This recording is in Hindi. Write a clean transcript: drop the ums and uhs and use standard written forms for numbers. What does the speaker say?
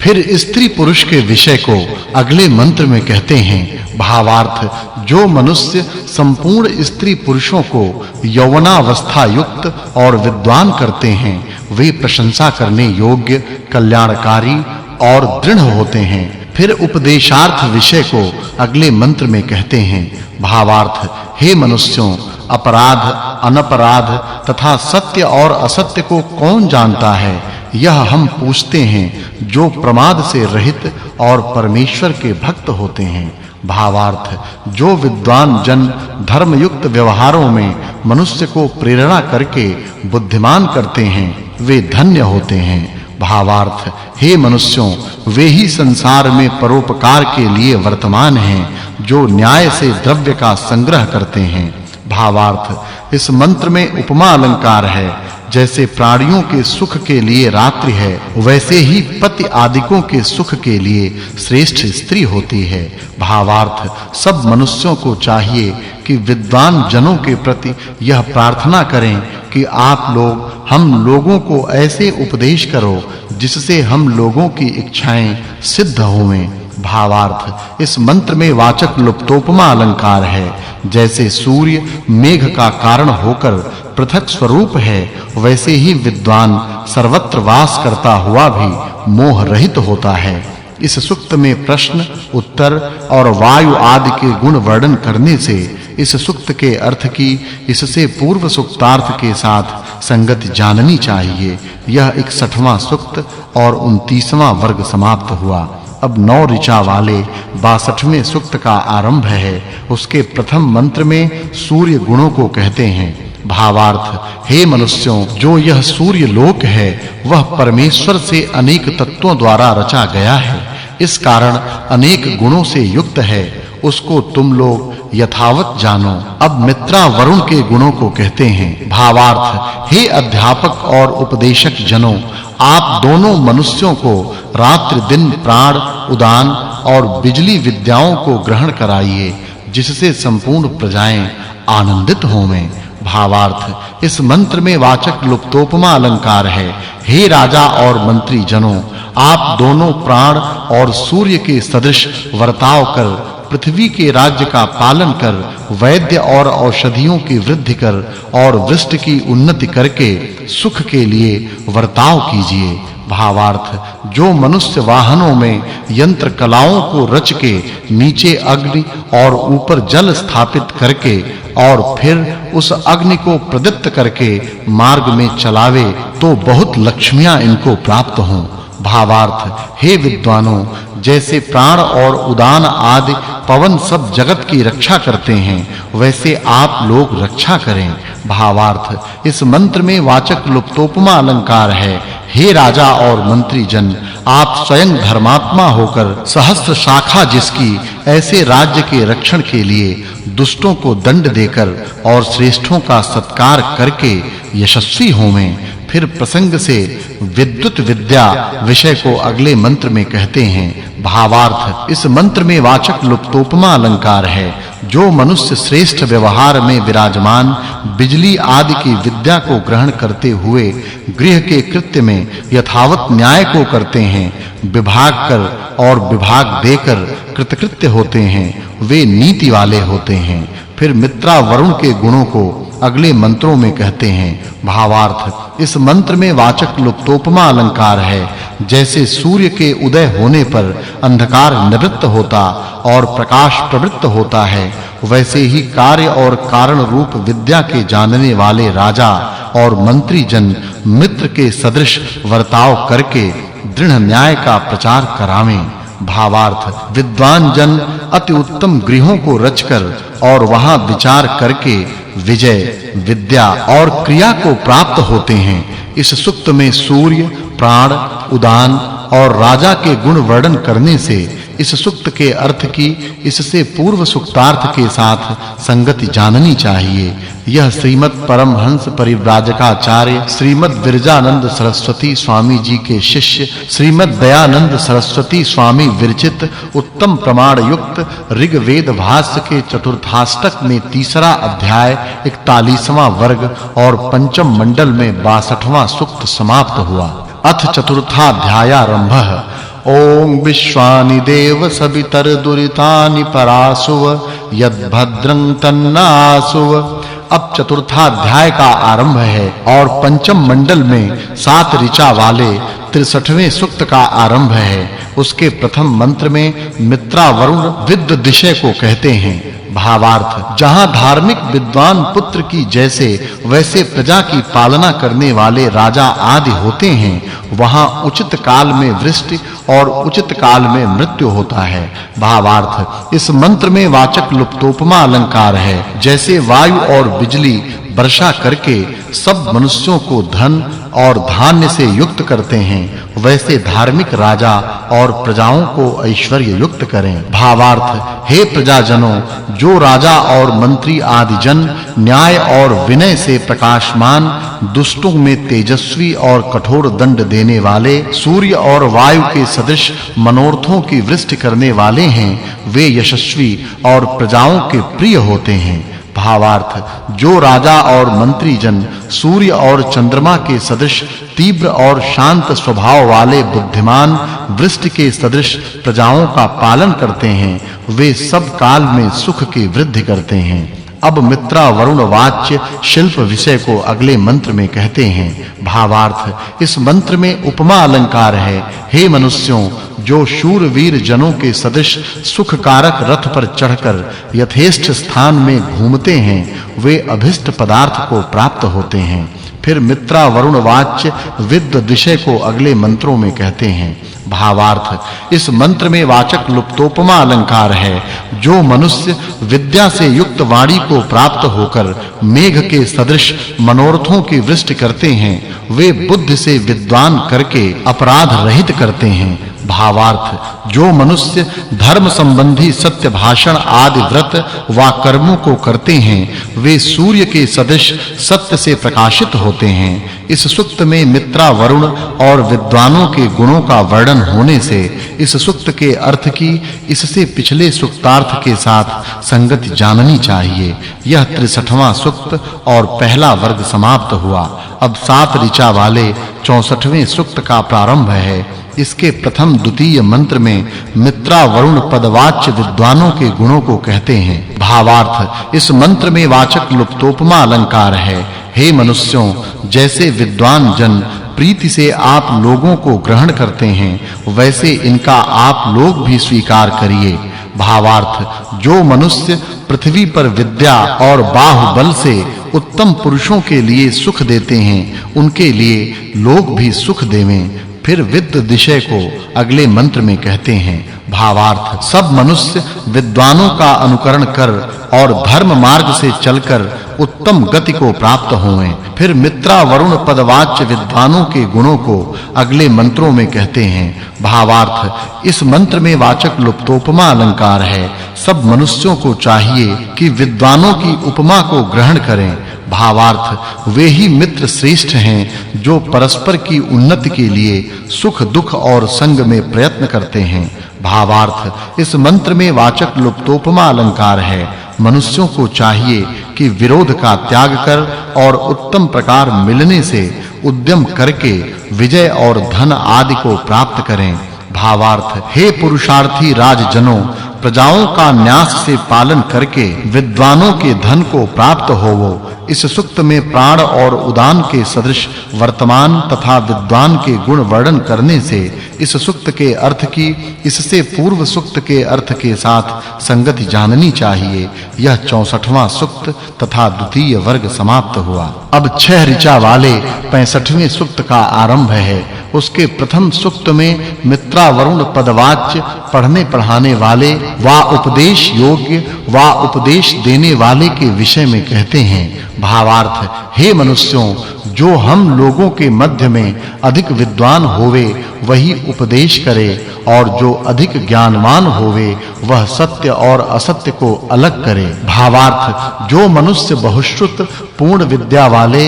फिर स्त्री पुरुष के विषय को अगले मंत्र में कहते हैं। भावार्थ, जो मनुष्य संपूर्ण स्त्री पुरुषों को यौवनावस्था युक्त और विद्वान करते हैं, वे प्रशंसा करने योग्य, कल्याणकारी और दृढ़ होते हैं। फिर उपदेशार्थ विषय को अगले मंत्र में कहते हैं। भावार्थ, हे मनुष्यों, अपराध, अनपराध तथा सत्य और असत्य को कौन जानता है? यह हम पूछते हैं जो प्रमाद से रहित और परमेश्वर के भक्त होते हैं। भावार्थ, जो विद्वान जन धर्मयुक्त व्यवहारों में मनुष्य को प्रेरणा करके बुद्धिमान करते हैं, वे धन्य होते हैं। भावार्थ, हे मनुष्यों, वे ही संसार में परोपकार के लिए वर्तमान हैं, जो न्याय से द्रव्य का संग्रह करते हैं। भावार्थ, इस मंत्र में उपमा अलंकार है। जैसे प्राणियों के सुख के लिए रात्रि है, वैसे ही पति आदिकों के सुख के लिए श्रेष्ठ स्त्री होती है। भावार्थ, सब मनुष्यों को चाहिए कि विद्वान जनों के प्रति यह प्रार्थना करें कि आप लोग हम लोगों को ऐसे उपदेश करो जिससे हम लोगों की इच्छाएं सिद्ध होवें। भावार्थ, इस मंत्र में वाचक् लुप्तोपमा अलंकार है। जैसे सूर्य मेघ का कारण होकर पृथक स्वरूप है, वैसे ही विद्वान सर्वत्र वास करता हुआ भी मोह रहित होता है। इस सूक्त में प्रश्न, उत्तर और वायु आदि के गुण वर्णन करने से इस सूक्त के अर्थ की इससे पूर्व सूक्तार्थ के साथ संगति जाननी चाहिए। यह 61वां सूक्त और 29वां वर्ग समाप्त हुआ। अब 9 ऋचा वाले 62वें सूक्त का आरंभ है। उसके प्रथम मंत्र में सूर्य गुणों को कहते हैं। भावार्थ, हे मनुष्यों, जो यह सूर्य लोक है, वह परमेश्वर से अनेक तत्वों द्वारा रचा गया है। इस कारण अनेक गुणों से युक्त है। उसको तुम लोग यथावत जानो। अब मित्रा वरुण के गुणों को कहते हैं। भावार्थ, हे अध्यापक और उपदेशक जनों, आप दोनों मनुष्यों को रात्रि दिन प्राण, उदान और बिजली विद्याओं को ग्रहण कराइए, जिससे संपूर्ण प्रजाएं आनंदित होवें। भावार्थ, इस मंत्र में वाचक् लुप्तोपमा अलंकार है। हे राजा और मंत्री जनों, आप दोनों प्राण और सूर्य के सदृश वर्ताव कर पृथ्वी के राज्य का पालन कर वैद्य और औषधियों की वृद्धि कर और वृष्टि की उन्नति करके सुख के लिए वर्ताव कीजिए। भावार्थ, जो मनुष्य वाहनों में यंत्र कलाओं को रच के नीचे अग्नि और ऊपर जल स्थापित करके और फिर उस अग्नि को प्रदीप्त करके मार्ग में चलावे, तो बहुत लक्ष्मियां इनको प्राप्त हों। भावार्थ, हे विद्वानों, जैसे प्राण और उदान आदि पवन सब जगत की रक्षा करते हैं, वैसे आप लोग रक्षा करें। भावार्थ, इस मंत्र में वाचक् लुप्तोपमा अलंकार है। हे राजा और मंत्री जन, आप स्वयं धर्मात्मा होकर सहस्त्र शाखा जिसकी, ऐसे राज्य के रक्षण के लिए दुष्टों को दंड देकर और श्रेष्ठों का सत्कार करके यशस्वी होवें। फिर प्रसंग से विद्युत विद्या विषय को अगले मंत्र में कहते हैं। भावार्थ, इस मंत्र में वाचक् लुप्तोपमा अलंकार है। जो मनुष्य श्रेष्ठ व्यवहार में विराजमान बिजली आदि की विद्या को ग्रहण करते हुए गृह के कृत्य में यथावत न्याय को करते हैं, विभाग कर और विभाग देकर कृतकृत्य होते हैं, वे नीति वाले होते हैं। फिर मित्रा वरुण के गुणों को अगले मंत्रों में कहते हैं। भावार्थ, इस मंत्र में वाचक् लुप्तोपमा अलंकार है। जैसे सूर्य के उदय होने पर अंधकार निवृत्त होता और प्रकाश प्रवृत्त होता है, वैसे ही कार्य और कारण रूप विद्या के जानने वाले राजा और मंत्री जन मित्र के सदृश वर्ताव करके दृढ़ न्याय का प्रचार करावें। भावार्थ, विद्वान जन अति उत्तम गृहों को रचकर और वहां विचार करके विजय, विद्या और क्रिया को प्राप्त होते हैं। इस सूक्त में सूर्य, प्राण, उदान और राजा के गुण वर्णन करने से इस सूक्त के अर्थ की इससे पूर्व सूक्तार्थ के साथ संगति जाननी चाहिए। यह श्रीमद् परमहंस परिव्राजकाचार्य श्रीमद् विरजानंद सरस्वती स्वामी जी के शिष्य श्रीमद् दयानंद सरस्वती स्वामी विरचित उत्तम प्रमाण युक्त ऋग्वेद भाष्य के चतुर्थाष्टक में तीसरा अध्याय 41वां वर्ग और पंचम मंडल में 62वां सूक्त समाप्त हुआ। अथ चतुर्थाध्यायारंभः। ओम विश्वानि देव सवितर दुरितानि परासुव यद्भद्रं तन्नासुव। अब चतुर्थाध्याय का आरंभ है और पंचम मंडल में 7 ऋचा वाले 63वें सूक्त का आरंभ है। उसके प्रथम मंत्र में मित्रा वरुण विद्वदिशय को कहते हैं। भावार्थ, जहां धार्मिक विद्वान पुत्र की जैसे वैसे प्रजा की पालना करने वाले राजा आदि होते हैं, वहां उचित काल में वृष्टि और उचित काल में मृत्यु होता है। भावार्थ, इस मंत्र में वाचक् लुप्तोपमा अलंकार है। जैसे वायु और बिजली वर्षा करके सब मनुष्यों को धन और धान्य से युक्त करते हैं, वैसे धार्मिक राजा और प्रजाओं को ऐश्वर्य युक्त करें। भावार्थ, हे प्रजाजनों, जो राजा और मंत्री आदि जन न्याय और विनय से प्रकाशमान, दुष्टों में तेजस्वी और कठोर दंड देने वाले, सूर्य और वायु के सदृश मनोरथों की वृष्टि करने वाले हैं, वे यशस्वी और प्रजाओं के प्रिय होते हैं। भावार्थ, जो राजा और मंत्री जन सूर्य और चंद्रमा के सदृश तीव्र और शांत स्वभाव वाले बुद्धिमान, वृष्टि के सदृश प्रजाओं का पालन करते हैं, वे सब काल में सुख की वृद्धि करते हैं। अब मित्रा वरुण वाच्य शिल्प विषय को अगले मंत्र में कहते हैं। भावार्थ, इस मंत्र में उपमा अलंकार है। हे मनुष्यों, जो शूरवीर जनों के सदृश सुख कारक रथ पर चढ़कर यथेष्ट स्थान में घूमते हैं, वे अभिष्ट पदार्थ को प्राप्त होते हैं। फिर मित्रा वरुण वाच्य विद्वदिशय को अगले मंत्रों में कहते हैं। भावार्थ, इस मंत्र में वाचक् लुप्तोपमा अलंकार है। जो मनुष्य विद्या से युक्त वाणी को प्राप्त होकर मेघ के सदृश मनोरथों की वृष्टि करते हैं, वे बुद्धि से विद्वान करके अपराध रहित करते हैं। भावार्थ, जो मनुष्य धर्म संबंधी सत्य भाषण आदि व्रत व कर्मों को करते हैं, वे सूर्य के सदृश सत्य से प्रकाशित होते हैं। इस सूक्त में मित्रा वरुण और विद्वानों के गुणों का वर्णन होने से इस सूक्त के अर्थ की इससे पिछले सूक्तार्थ के साथ संगति जाननी चाहिए। यह 63वां सूक्त और पहला वर्ग समाप्त हुआ। अब 7 ऋचा वाले 64वें सूक्त का प्रारंभ है। इसके प्रथम द्वितीय मंत्र में मित्रा वरुण पदवाच्य विद्वानों के गुणों को कहते हैं। भावार्थ, इस मंत्र में वाचक् लुप्तोपमा अलंकार है। हे मनुष्यों, जैसे विद्वान जन प्रीति से आप लोगों को ग्रहण करते हैं, वैसे इनका आप लोग भी स्वीकार करिए। भावार्थ, जो मनुष्य पृथ्वी पर विद्या और बाहुबल से उत्तम पुरुषों के लिए सुख देते हैं, उनके लिए लोग भी सुख देवें। फिर विद्वदिशय को अगले मंत्र में कहते हैं। भावार्थ, सब मनुष्य विद्वानों का अनुकरण कर और धर्म मार्ग से चलकर उत्तम गति को प्राप्त होवें। फिर मित्रा वरुण पदवाच्य विद्वानों के गुणों को अगले मंत्रों में कहते हैं। भावार्थ, इस मंत्र में वाचक् लुप्तोपमा अलंकार है। सब मनुष्यों को चाहिए कि विद्वानों की उपमा को ग्रहण करें। भावार्थ, वे ही मित्र श्रेष्ठ हैं जो परस्पर की उन्नति के लिए सुख दुख और संग में प्रयत्न करते हैं। भावार्थ, इस मंत्र में वाचक् लुप्तोपमा अलंकार है। मनुष्यों को चाहिए कि विरोध का त्याग कर और उत्तम प्रकार मिलने से उद्यम करके विजय और धन आदि को प्राप्त करें। भावार्थ, हे पुरुषार्थी राजजनों, प्रजाओं का न्यास से पालन करके विद्वानों के धन को प्राप्त होवो। इस सूक्त में प्राण और उदान के सदृश वर्तमान तथा विद्वान के गुण वर्णन करने से इस सूक्त के अर्थ की इससे पूर्व सूक्त के अर्थ के साथ संगति जाननी चाहिए। यह 64वां सूक्त तथा द्वितीय वर्ग समाप्त हुआ। अब 6 ऋचा वाले 65वें सूक्त का आरंभ है। उसके प्रथम सूक्त में मित्रा वरुण पदवाच्य पढ़ने पढ़ाने वाले वा उपदेश योग्य वा उपदेश देने वाले के विषय में कहते हैं। भावार्थ, हे मनुष्यों, जो हम लोगों के मध्य में अधिक विद्वान होवे वही उपदेश करे, और जो अधिक ज्ञानवान होवे वह सत्य और असत्य को अलग करे। भावार्थ, जो मनुष्य बहुश्रुत पूर्ण विद्या वाले